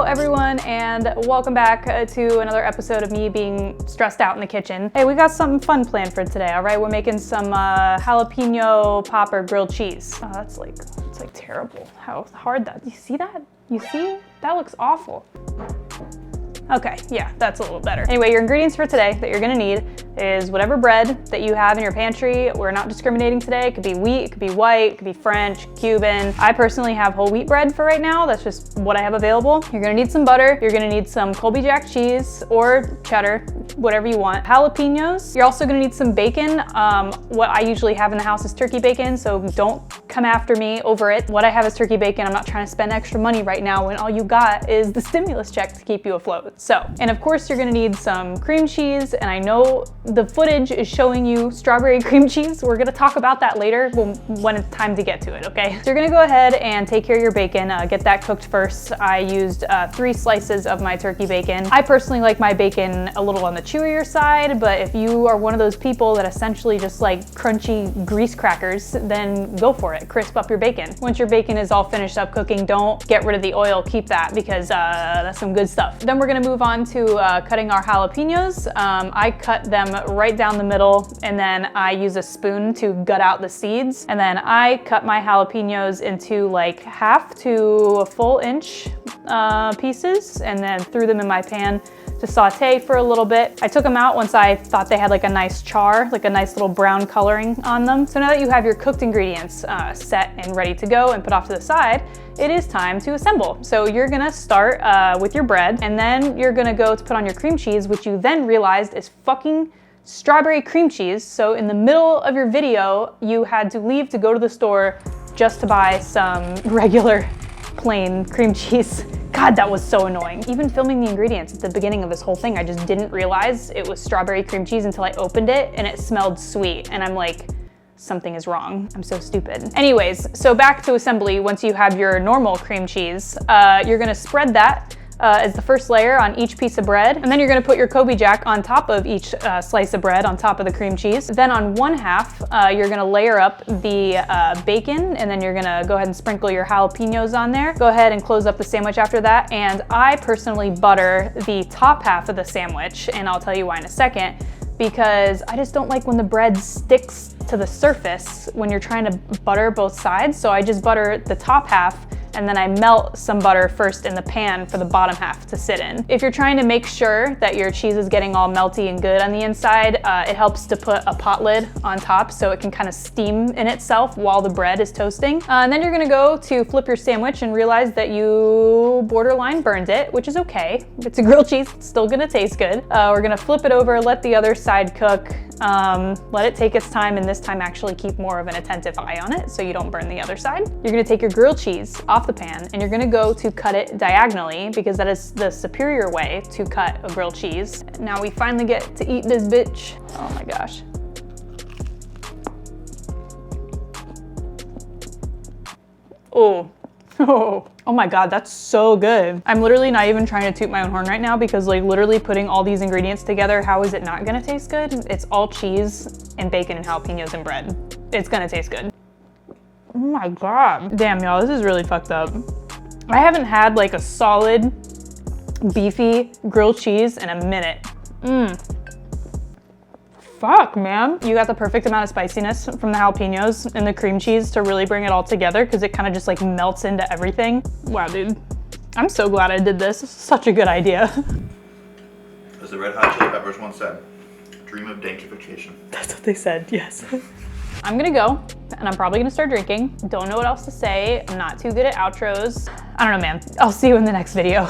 everyone, and welcome back to another episode of me being stressed out in the kitchen. Hey, we got something fun planned for today, all right? We're making some jalapeno popper grilled cheese. Oh, that's like terrible how hard that, you see that? You see? That looks awful. Okay, yeah, that's a little better. Anyway, your ingredients for today that you're gonna need is whatever bread that you have in your pantry. We're not discriminating today. It could be wheat, it could be white, it could be French, Cuban. I personally have whole wheat bread for right now. That's just what I have available. You're gonna need some butter. You're gonna need some Colby Jack cheese or cheddar, whatever you want. Jalapenos. You're also gonna need some bacon. What I usually have in the house is turkey bacon, so don't come after me over it. What I have is turkey bacon. I'm not trying to spend extra money right now when all you got is the stimulus check to keep you afloat. So, and of course you're gonna need some cream cheese, and I know the footage is showing you strawberry cream cheese. We're gonna talk about that later when it's time to get to it, okay? So you're gonna go ahead and take care of your bacon, get that cooked first. I used 3 slices of my turkey bacon. I personally like my bacon a little on the chewier side, but if you are one of those people that essentially just like crunchy grease crackers, then go for it, crisp up your bacon. Once your bacon is all finished up cooking, don't get rid of the oil, keep that because that's some good stuff. Then we're gonna move on to cutting our jalapenos. I cut them right down the middle, and then I use a spoon to gut out the seeds. And then I cut my jalapenos into like half to a full inch pieces, and then threw them in my pan to saute for a little bit. I took them out once I thought they had like a nice char, like a nice little brown coloring on them. So now that you have your cooked ingredients set and ready to go and put off to the side, it is time to assemble. So you're gonna start with your bread, and then you're gonna go to put on your cream cheese, which you then realized is fucking strawberry cream cheese. So in the middle of your video, you had to leave to go to the store just to buy some regular plain cream cheese. God, that was so annoying. Even filming the ingredients at the beginning of this whole thing, I just didn't realize it was strawberry cream cheese until I opened it and it smelled sweet. And I'm like, something is wrong. I'm so stupid. Anyways, so back to assembly. Once you have your normal cream cheese, you're gonna spread that as the first layer on each piece of bread. And then you're gonna put your Colby Jack on top of each slice of bread on top of the cream cheese. Then on one half, you're gonna layer up the bacon, and then you're gonna go ahead and sprinkle your jalapenos on there. Go ahead and close up the sandwich after that. And I personally butter the top half of the sandwich, and I'll tell you why in a second, because I just don't like when the bread sticks to the surface when you're trying to butter both sides. So I just butter the top half, and then I melt some butter first in the pan for the bottom half to sit in. If you're trying to make sure that your cheese is getting all melty and good on the inside, it helps to put a pot lid on top so it can kind of steam in itself while the bread is toasting. And then you're gonna go to flip your sandwich and realize that you borderline burned it, which is okay. It's a grilled cheese, it's still gonna taste good. We're gonna flip it over, let the other side cook, let it take its time, and this time actually keep more of an attentive eye on it so you don't burn the other side. You're gonna take your grilled cheese off the pan, and you're gonna go to cut it diagonally because that is the superior way to cut a grilled cheese. Now we finally get to eat this bitch. Oh my gosh. Oh. Oh my God, that's so good. I'm literally not even trying to toot my own horn right now because like literally putting all these ingredients together, how is it not gonna taste good? It's all cheese and bacon and jalapenos and bread. It's gonna taste good. Oh my God. Damn, y'all, this is really fucked up. I haven't had like a solid beefy grilled cheese in a minute. Fuck, man. You got the perfect amount of spiciness from the jalapenos and the cream cheese to really bring it all together because it kind of just like melts into everything. Wow, dude. I'm so glad I did this. This is such a good idea. As the Red Hot Chili Peppers once said, dream of dankification. That's what they said, yes. I'm gonna go, and I'm probably gonna start drinking. Don't know what else to say. I'm not too good at outros. I don't know, man. I'll see you in the next video.